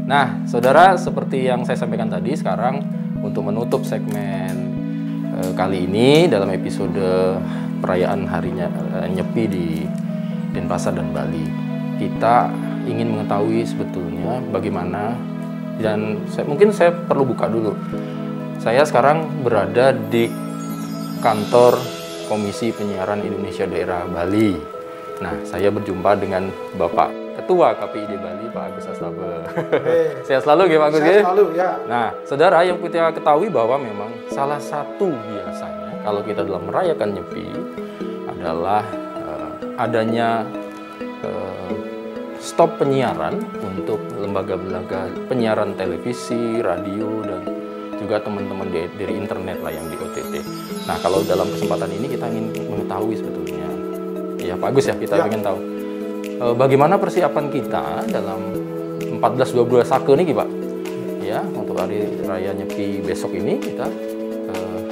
Nah, saudara, seperti yang saya sampaikan tadi, sekarang untuk menutup segmen kali ini dalam episode perayaan harinya Nyepi di Denpasar dan Bali, kita ingin mengetahui sebetulnya bagaimana, dan mungkin saya perlu buka dulu. Saya sekarang berada di kantor Komisi Penyiaran Indonesia Daerah Bali. Nah, saya berjumpa dengan Bapak Ketua KPID Bali, Pak Agus Astabe. Sehat selalu ya Pak Agus. Sehat selalu ya. Nah, saudara, yang kita ketahui bahwa memang salah satu biasanya kalau kita dalam merayakan Nyepi adalah adanya stop penyiaran untuk lembaga-lembaga penyiaran televisi, radio, dan juga teman-teman dari internet lah yang di OTT. Nah, kalau dalam kesempatan ini kita ingin mengetahui sebetulnya, ya Pak Agus ya, kita ingin tahu bagaimana persiapan kita dalam 14-12 Sake nih Pak, ya, untuk hari raya Nyepi besok ini kita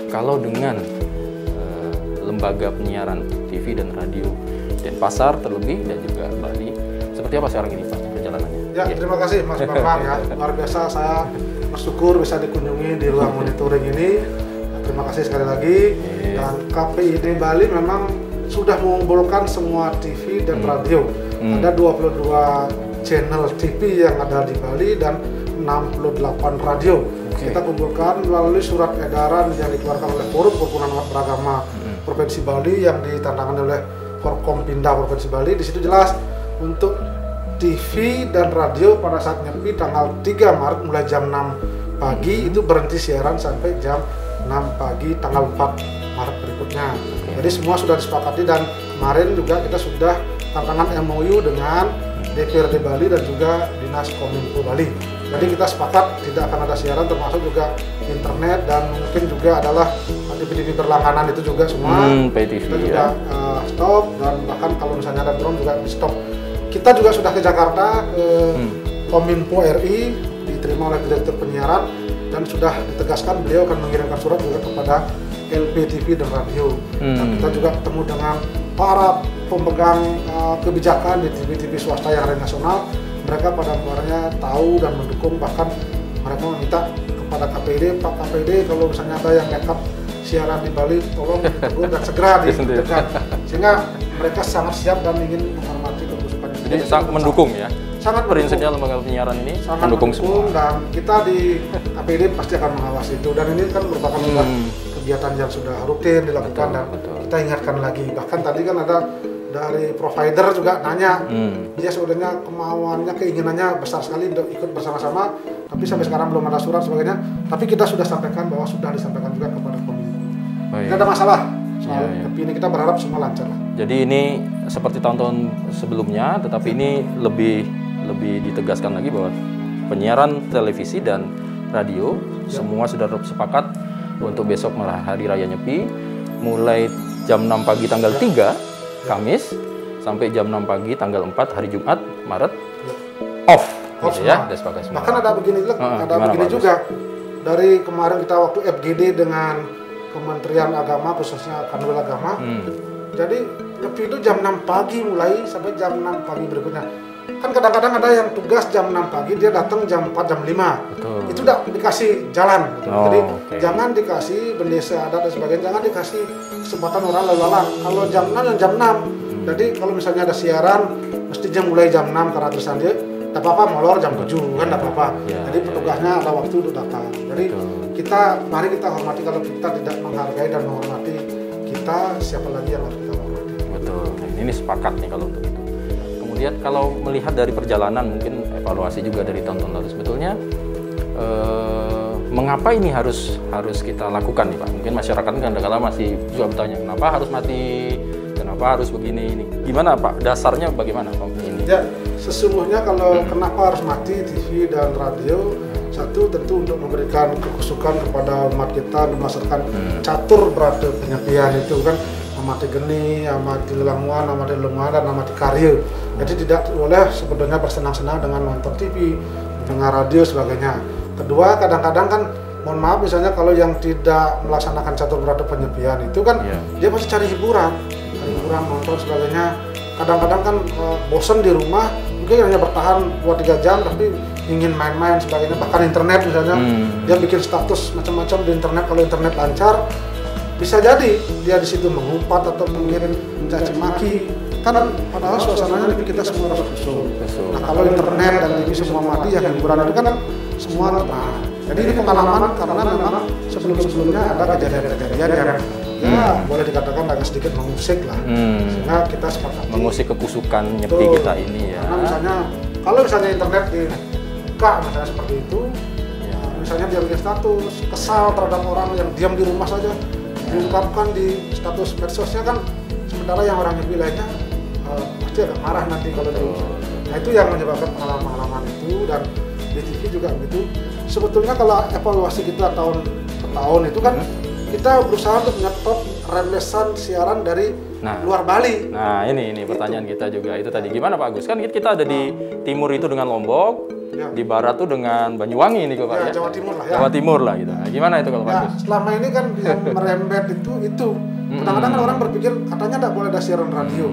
kalau dengan lembaga penyiaran TV dan radio Denpasar terlebih dan juga Bali, seperti apa sekarang ini Pak perjalanannya? Ya, terima kasih Mas Bambang ya. Luar biasa, saya bersyukur bisa dikunjungi di ruang monitoring ini. Terima kasih sekali lagi. Dan KPID Bali memang sudah mengumpulkan semua TV dan radio. Ada 22 channel TV yang ada di Bali dan 68 radio. Kita kumpulkan melalui surat edaran yang dikeluarkan oleh Forum Kerukunan Umat Beragama Provinsi Bali yang ditantangkan oleh Forkompinda Provinsi Bali. Di situ jelas untuk TV dan radio pada saat Nyepi tanggal 3 Maret mulai jam 6 pagi itu berhenti siaran sampai jam 6 pagi tanggal 4 Maret berikutnya. Jadi semua sudah disepakati dan kemarin juga kita sudah tantangan MOU dengan DPRD Bali dan juga Dinas Kominfo Bali. Jadi kita sepakat tidak akan ada siaran, termasuk juga internet dan mungkin juga adalah TV-TV berlangganan itu juga semua PTV, kita juga stop, dan bahkan kalau misalnya ada drone juga di stop. Kita juga sudah ke Jakarta ke Kominfo RI, diterima oleh Direktur Penyiaran dan sudah ditegaskan beliau akan mengirimkan surat juga kepada LPTV dan radio. Dan kita juga ketemu dengan para pemegang kebijakan di TV-TV swasta yang ada nasional. Mereka pada akhirnya tahu dan mendukung, bahkan mereka meminta kepada KPID, Pak KPID kalau misalnya ada yang nekat siaran di Bali tolong ditegur dan segera ditekan, sehingga mereka sangat siap dan ingin menghormati keputusan. Jadi sangat mendukung ya. Sangat prinsipnya lembaga penyiaran ini sangat mendukung semua, dan kita di KPID pasti akan mengawasi itu, dan ini kan merupakan kegiatan yang sudah rutin dilakukan. Betul. Kita ingatkan lagi, bahkan tadi kan ada dari provider juga nanya, dia sebenarnya kemauannya, keinginannya besar sekali untuk ikut bersama-sama, tapi sampai sekarang belum ada surat sebagainya. Tapi kita sudah sampaikan bahwa sudah disampaikan juga kepada Kominfo. Tidak ada masalah soal tapi ini kita berharap semua lancar lah. Jadi ini seperti tahun-tahun sebelumnya, tetapi ini lebih ditegaskan lagi bahwa penyiaran televisi dan radio semua sudah sepakat untuk besok hari raya Nyepi mulai jam 6 pagi tanggal 3 Kamis sampai jam 6 pagi tanggal 4 hari Jumat Maret off gitu ya. Bahkan ada begini juga dari kemarin kita waktu FGD dengan Kementerian Agama, khususnya Kanwil Agama. Jadi Nyepi itu jam 6 pagi mulai sampai jam 6 pagi berikutnya. Kan kadang-kadang ada yang tugas jam 6 pagi, dia datang jam 4, jam 5. Betul. Itu udah dikasih jalan. Jadi jangan dikasih bendesa adat dan sebagainya, jangan dikasih kesempatan orang lalu lalang. Kalau jam 6, jam 6. Jadi kalau misalnya ada siaran, mestinya mulai jam 6 karena terusan dia, tak apa-apa molor jam 7, kan tak apa-apa. Jadi petugasnya ada waktu untuk datang. Jadi mari kita hormati, kalau kita tidak menghargai dan menghormati, kita siapa lagi yang harus kita hormati. Betul, ini sepakat nih kalau untuk itu. Kemudian kalau melihat dari perjalanan, mungkin evaluasi juga dari tahun-tahun lalu, sebetulnya mengapa ini harus kita lakukan nih Pak? Mungkin masyarakat kan kadang-kadang masih juga bertanya, kenapa harus mati, kenapa harus begini, ini gimana Pak? Dasarnya bagaimana Pak ini? Ya, sesungguhnya kalau kenapa harus mati TV dan radio, satu tentu untuk memberikan kekusukan kepada umat kita berdasarkan catur berada penyepian itu kan, amati geni, amati lelanguan, amati lelanguan, dan amati karya. Jadi tidak boleh sebetulnya bersenang-senang dengan nonton TV, dengar radio sebagainya. Kedua, kadang-kadang kan mohon maaf, misalnya kalau yang tidak melaksanakan catur berada penyepian itu kan dia pasti cari hiburan nonton sebagainya. Kadang-kadang kan bosan di rumah, mungkin hanya bertahan 2-3 jam tapi ingin main-main sebagainya, bahkan internet misalnya dia bikin status macam-macam di internet. Kalau internet lancar bisa jadi dia di situ mengumpat atau mengirim mencaci maki, kan padahal suasananya TV kita semua harus khusyuk. Nah kalau internet dan TV semua mati, ya hiburan itu kan semua tenang. Jadi ini pengalaman karena memang sebelum-sebelumnya ada kejadian-kejadian yang ya boleh dikatakan agak sedikit mengusik lah, sehingga kita sepakati mengusik kekusukan Nyepi kita ini ya. Karena misalnya kalau misalnya internet dibuka misalnya seperti itu, ya, misalnya dia bikin status kesal terhadap orang yang diam di rumah saja, diungkapkan di status medsosnya kan, sementara yang orang Nyepi lainnya pasti agak marah nanti kalau diusik. Nah itu yang menyebabkan pengalaman-pengalaman itu, dan di TV juga begitu. Sebetulnya kalau evaluasi kita tahun ke tahun itu kan kita berusaha untuk menyetop rembesan siaran dari luar Bali. Nah ini pertanyaan kita juga itu tadi, gimana Pak Agus? Kan kita ada di timur itu dengan Lombok, di barat tuh dengan Banyuwangi nih Pak ya. Jawa Timur lah ya. Jawa Timur lah gitu. Nah, gimana itu kalau Pak Agus? Selama ini kan yang merembet itu. Kadang-kadang kan orang berpikir katanya tidak boleh ada siaran radio.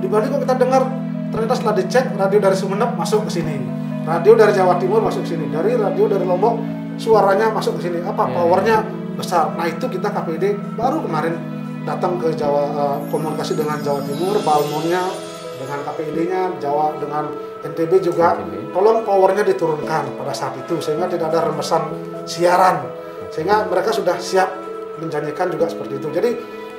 Di Bali kok kita dengar, ternyata setelah dicek radio dari Sumeneb masuk ke sini, radio dari Jawa Timur masuk ke sini, dari radio dari Lombok suaranya masuk ke sini, powernya besar. Nah itu kita KPID baru kemarin datang ke Jawa, komunikasi dengan Jawa Timur, Balmonnya dengan KPID-nya, Jawa dengan NTB juga, tolong powernya diturunkan pada saat itu sehingga tidak ada rembesan siaran, sehingga mereka sudah siap menjanjikan juga seperti itu. Jadi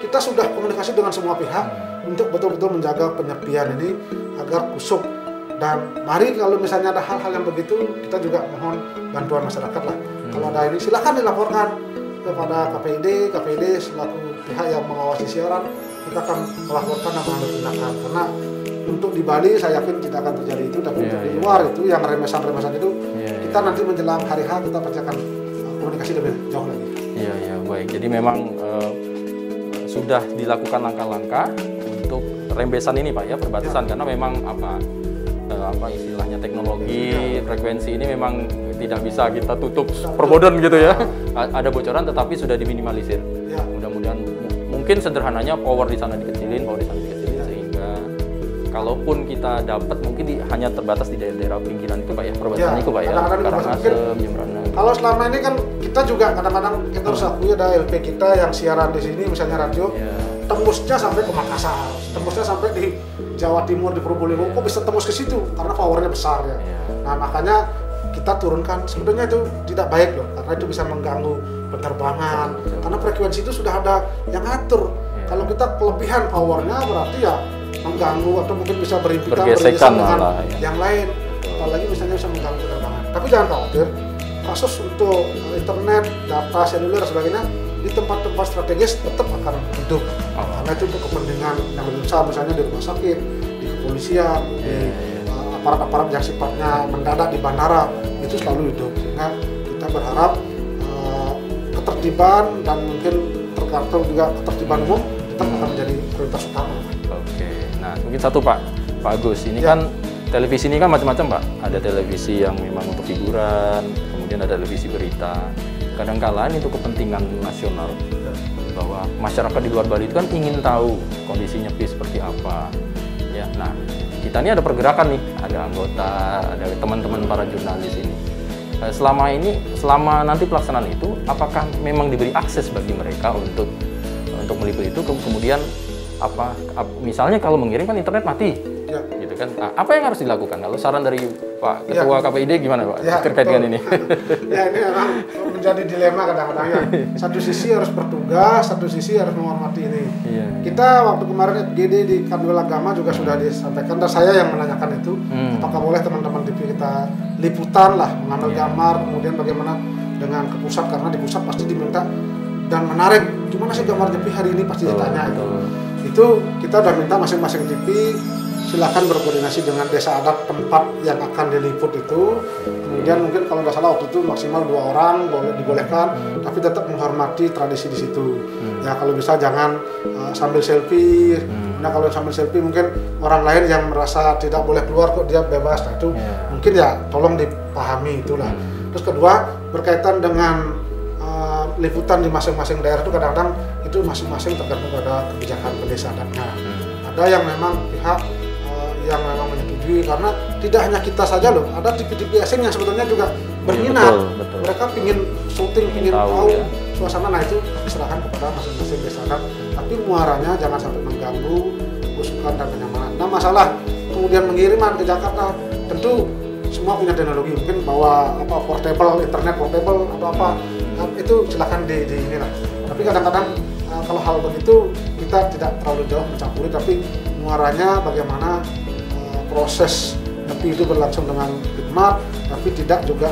kita sudah komunikasi dengan semua pihak untuk betul-betul menjaga penyepian ini agar kusuk. Dan mari kalau misalnya ada hal-hal yang begitu, kita juga mohon bantuan masyarakat lah. Kalau ada ini silakan dilaporkan kepada KPID selaku pihak yang mengawasi siaran, kita akan melaporkan dan mengambil tindakan. Karena untuk di Bali saya yakin tidak akan terjadi itu, tapi untuk di luar itu yang remesan-remesan itu, kita nanti menjelang hari H kita pasti akan komunikasi lebih jauh lagi. Iya baik. Jadi memang sudah dilakukan langkah-langkah untuk rembesan ini Pak ya, perbatasan, karena memang apa istilahnya teknologi frekuensi ini memang tidak bisa kita tutup perbodan gitu ya. Ada bocoran tetapi sudah diminimalisir. Mudah-mudahan mungkin sederhananya power di sana dikecilin, sehingga kalaupun kita dapat mungkin hanya terbatas di daerah-daerah pinggiran itu Pak ya, perbatasan itu Pak ya. Karangasem, Jembrana. Kalau selama ini kan kita juga kadang-kadang kita harus akui ada LP kita yang siaran di sini misalnya radio, tembusnya sampai ke Makassar, tembusnya sampai di Jawa Timur, di Probolinggo, kok bisa tembus ke situ? Karena powernya besar ya. Nah makanya kita turunkan, sebetulnya itu tidak baik loh, karena itu bisa mengganggu penerbangan. Karena frekuensi itu sudah ada yang ngatur. Kalau kita kelebihan powernya berarti ya mengganggu atau mungkin bisa beririsan dengan yang lain. Apalagi misalnya bisa mengganggu penerbangan. Tapi jangan khawatir, kasus untuk internet, data seluler dan sebagainya di tempat-tempat strategis tetap akan hidup. Karena itu untuk kepentingan yang lebih besar, misalnya di rumah sakit, di kepolisian, di aparat-aparat yang sifatnya mendadak di bandara, itu selalu hidup. Sehingga kita berharap ketertiban dan mungkin tergantung juga ketertiban umum tetap akan menjadi prioritas utama. Oke, nah mungkin satu Pak Agus, ini kan televisi ini kan macam-macam Pak. Ada televisi yang memang untuk hiburan, kemudian ada televisi berita. Kadang-kala itu kepentingan nasional, bahwa masyarakat di luar Bali itu kan ingin tahu kondisi Nyepi seperti apa. Ya, nah kita ini ada pergerakan nih, ada anggota, ada teman-teman para jurnalis ini. Selama nanti pelaksanaan itu, apakah memang diberi akses bagi mereka untuk meliput itu? Kemudian misalnya kalau mengirim kan internet mati, gitu kan? Nah, apa yang harus dilakukan? Kalau saran dari Pak Ketua KPID gimana Pak terkait dengan ini? Ya ini memang menjadi dilema kadang-kadang ya. Satu sisi harus bertugas, satu sisi harus menghormati ini. Kita waktu kemarin FGD di Kanwil Agama juga sudah disampaikan, dan saya yang menanyakan itu, apakah boleh teman-teman TV kita liputan lah, mengambil gambar, kemudian bagaimana dengan ke pusat, karena di pusat pasti diminta dan menarik. Gimana sih gambar Nyepi hari ini pasti ditanya itu. Itu kita udah minta masing-masing TV silakan berkoordinasi dengan desa adat tempat yang akan diliput itu. Kemudian mungkin kalau nggak salah waktu itu maksimal 2 orang dibolehkan, tapi tetap menghormati tradisi di situ. Ya kalau bisa jangan sambil selfie. Nah kalau sambil selfie mungkin orang lain yang merasa tidak boleh keluar kok dia bebas. Nah itu mungkin ya tolong dipahami itulah. Terus kedua berkaitan dengan liputan di masing-masing daerah itu kadang-kadang itu masing-masing tergantung pada kebijakan desa adatnya. Ada yang memang pihak yang memang menyetujui TV, karena tidak hanya kita saja loh, ada TV-TV asing yang sebetulnya juga berminat. Betul. Mereka pingin syuting, pingin tahu, tahu ya. suasana. Nah itu serahkan kepada masing-masing desa adat, tapi muaranya jangan sampai mengganggu kesukaan dan kenyamanan. Nah masalah kemudian pengiriman ke Jakarta, tentu semua punya teknologi, mungkin bawa portable, internet portable atau apa, nah, itu silakan di inilah. Tapi kadang-kadang kalau hal begitu kita tidak terlalu jauh mencampuri, tapi muaranya bagaimana proses nyepi itu berlangsung dengan hikmat, tapi tidak juga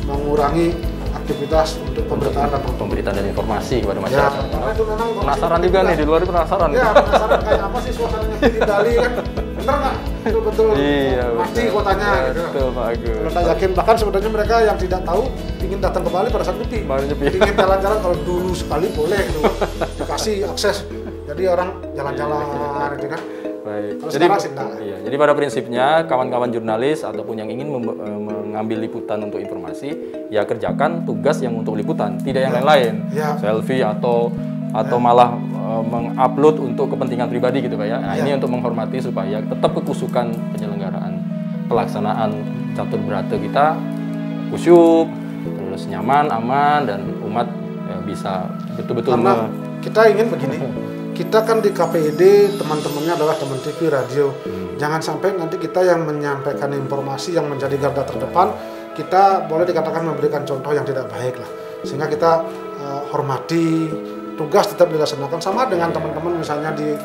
mengurangi aktivitas untuk pemberitaan dan informasi kepada ya, masyarakat. karena itu memang penasaran juga nih, di luar penasaran. Ya, penasaran kayak apa sih suasananya di Bali kan? Bener nggak? Betul-betul Iya, mati kotanya gitu. Betul, Pak Agus. Kalau tak yakin, bahkan sebenarnya mereka yang tidak tahu ingin datang ke Bali pada saat nyepi. Ingin jalan-jalan, kalau dulu sekali boleh gitu. Dikasih akses. Jadi orang jalan-jalan gitu kan. Baik. Jadi pada prinsipnya kawan-kawan jurnalis ataupun yang ingin mengambil liputan untuk informasi, ya kerjakan tugas yang untuk liputan, tidak yang lain-lain. Ya. Selfie atau malah mengupload untuk kepentingan pribadi gitu Pak ya. Nah, ini untuk menghormati supaya tetap kekusukan penyelenggaraan pelaksanaan catur berata kita kusyuk, terus nyaman, aman, dan umat ya, bisa betul-betul kita ingin begini. Kita kan di KPID teman-temannya adalah teman TV, radio. Jangan sampai nanti kita yang menyampaikan informasi yang menjadi garda terdepan, kita boleh dikatakan memberikan contoh yang tidak baik lah. Sehingga kita hormati, tugas tetap dilaksanakan sama dengan teman-teman misalnya di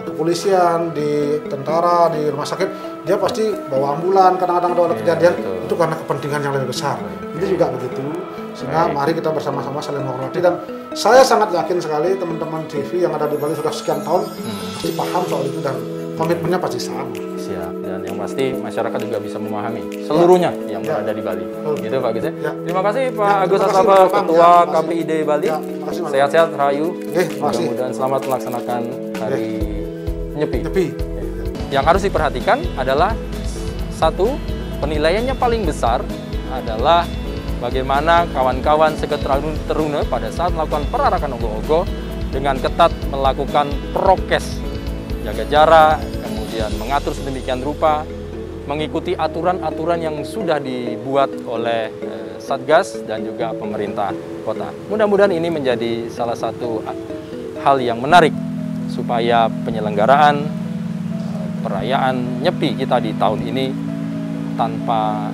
kepolisian, di tentara, di rumah sakit, dia pasti bawa ambulan, kadang-kadang ada kejadian, itu karena kepentingan yang lebih besar. Ini juga begitu. Sehingga mari kita bersama-sama saling menghormati, dan saya sangat yakin sekali teman-teman TV yang ada di Bali sudah sekian tahun pasti paham soal itu dan komitmennya pasti sama. Siap. Dan yang pasti masyarakat juga bisa memahami seluruhnya yang berada di Bali. Gitu Pak Agus. Terima kasih Pak Agus Asaba, Ketua KPID Bali. Sehat-sehat Rahayu. Mudah-mudahan selamat melaksanakan hari Nyepi. Yang harus diperhatikan adalah satu, penilaiannya paling besar adalah bagaimana kawan-kawan Seket Teruna pada saat melakukan perarakan ogoh-ogoh dengan ketat melakukan prokes, jaga jarak, kemudian mengatur sedemikian rupa, mengikuti aturan-aturan yang sudah dibuat oleh Satgas dan juga pemerintah kota. Mudah-mudahan ini menjadi salah satu hal yang menarik supaya penyelenggaraan perayaan Nyepi kita di tahun ini tanpa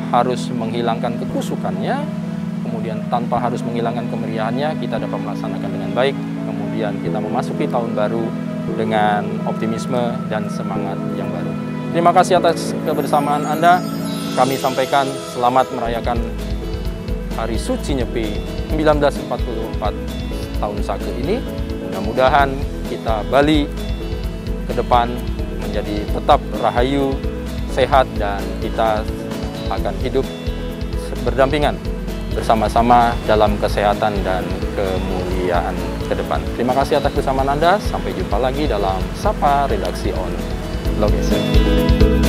harus menghilangkan kekusukannya, kemudian tanpa harus menghilangkan kemeriahannya, kita dapat melaksanakan dengan baik, kemudian kita memasuki tahun baru dengan optimisme dan semangat yang baru. Terima kasih atas kebersamaan Anda. Kami sampaikan selamat merayakan Hari Suci Nyepi 1944 tahun Sake ini. Mudah-mudahan kita Bali ke depan menjadi tetap rahayu, sehat, dan kita akan hidup berdampingan bersama-sama dalam kesehatan dan kemuliaan ke depan. Terima kasih atas kebersamaan Anda. Sampai jumpa lagi dalam Sapa Redaksi on Blog SN.